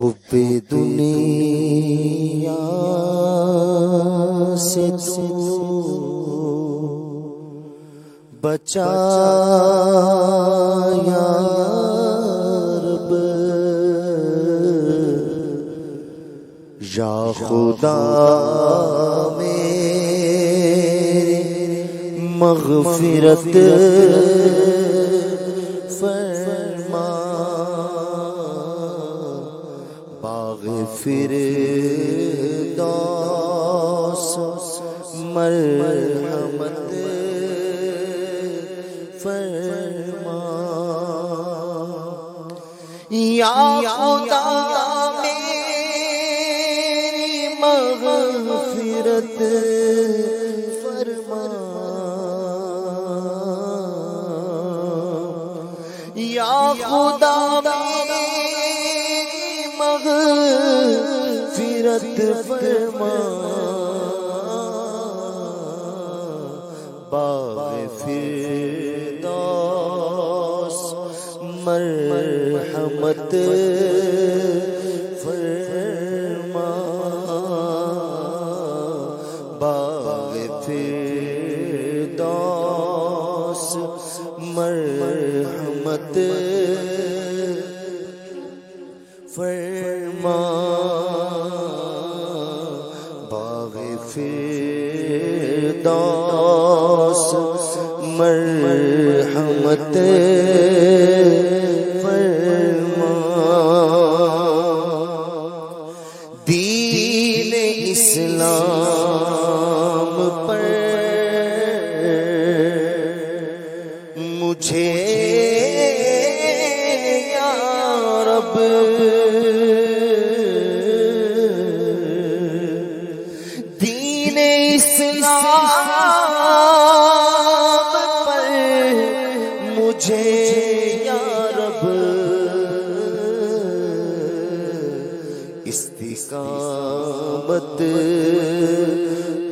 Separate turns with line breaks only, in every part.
حب دنیا سے تو بچا یا رب، یا خدا میری مغفرت فرما، باغ فردوس مرحمت فرما، یا خدا میری مغفرت فرما، یا خدا مغفرت فرما، باغ فردوس مرحمت فرما، باغ فردوس مرحمت فرما، باغ فردوس مرحمت فرما، دین اسلام پر مجھے یا رب دین اسلام پر مجھے یا رب استقامت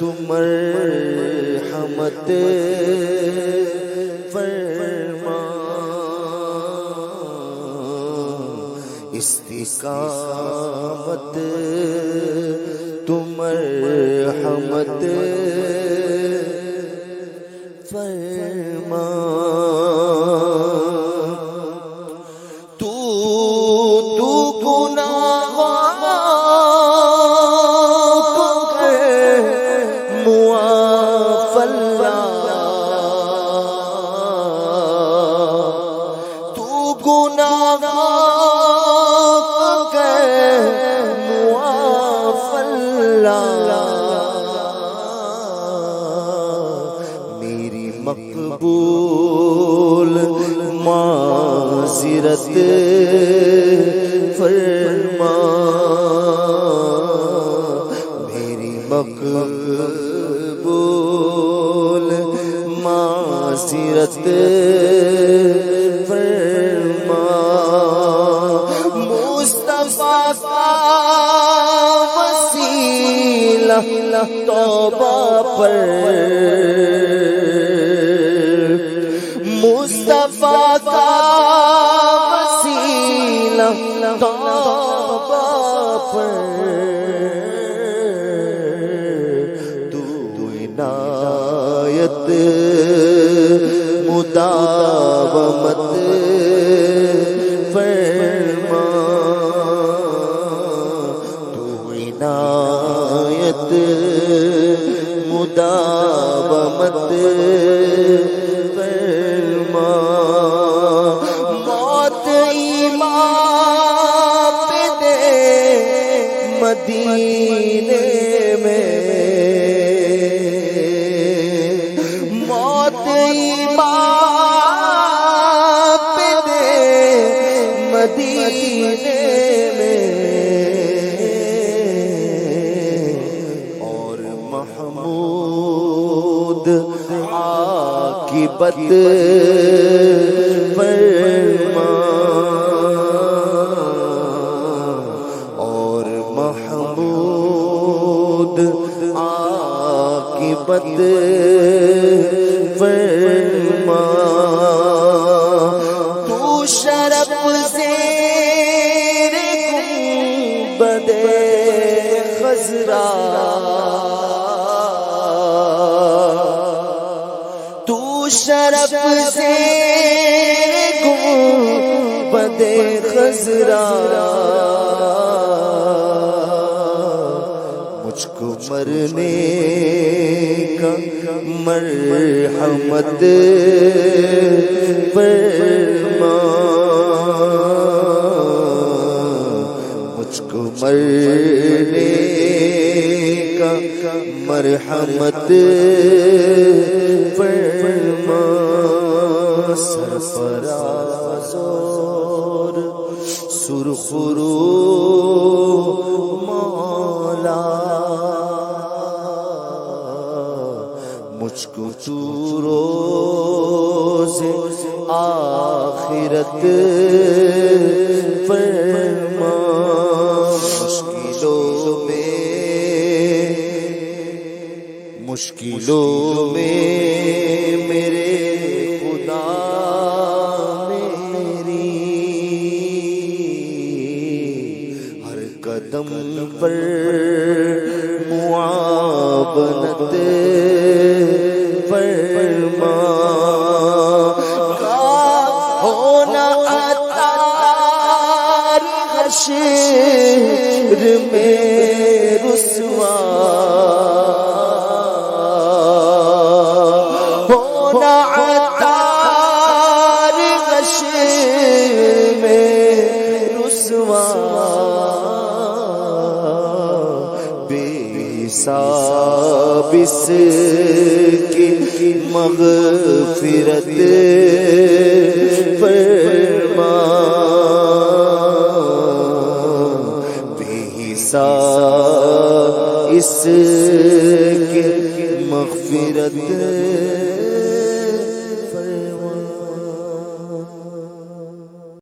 تو مرحمت فرما، استقامت تو مرحمت فرما، تو گناہوں کو کر معاف اللہ، تو گناہوں کو کر معاف اللہ، میری مقبول معذرت فرما، میری مقبول معذرت فرما، مصطفیٰ کا وسیلہ توبہ پر، مصطفیٰ کا وسیلہ توبہ پر، تو عنایت مداومت فرما، تو عنایت مداومت فرما، موت ایمان پہ دے مدینے میں، موت ایمان پہ دے مدینے میں، اور محمود عاقبت فرما، اور محمود عاقبت فرما، تو شرف زیر بدے خزرا تو شرف سے بدے خزرا مجھ کو مرنے کا مرحمت فرما مجھ کو مرنے کا مرحمت فرما سرفراز اور سرخ رو مولا مجھ کو تو روز آخرت فرما مشکلوں میں میرے خدا میری ہر قدم پر معاونت فرما ہونا عطار حشر میں رسوا ہونا عطار حشر میں رسوا بے حساب اس کی مغفرت فرما بے حساب اس کی مغفرت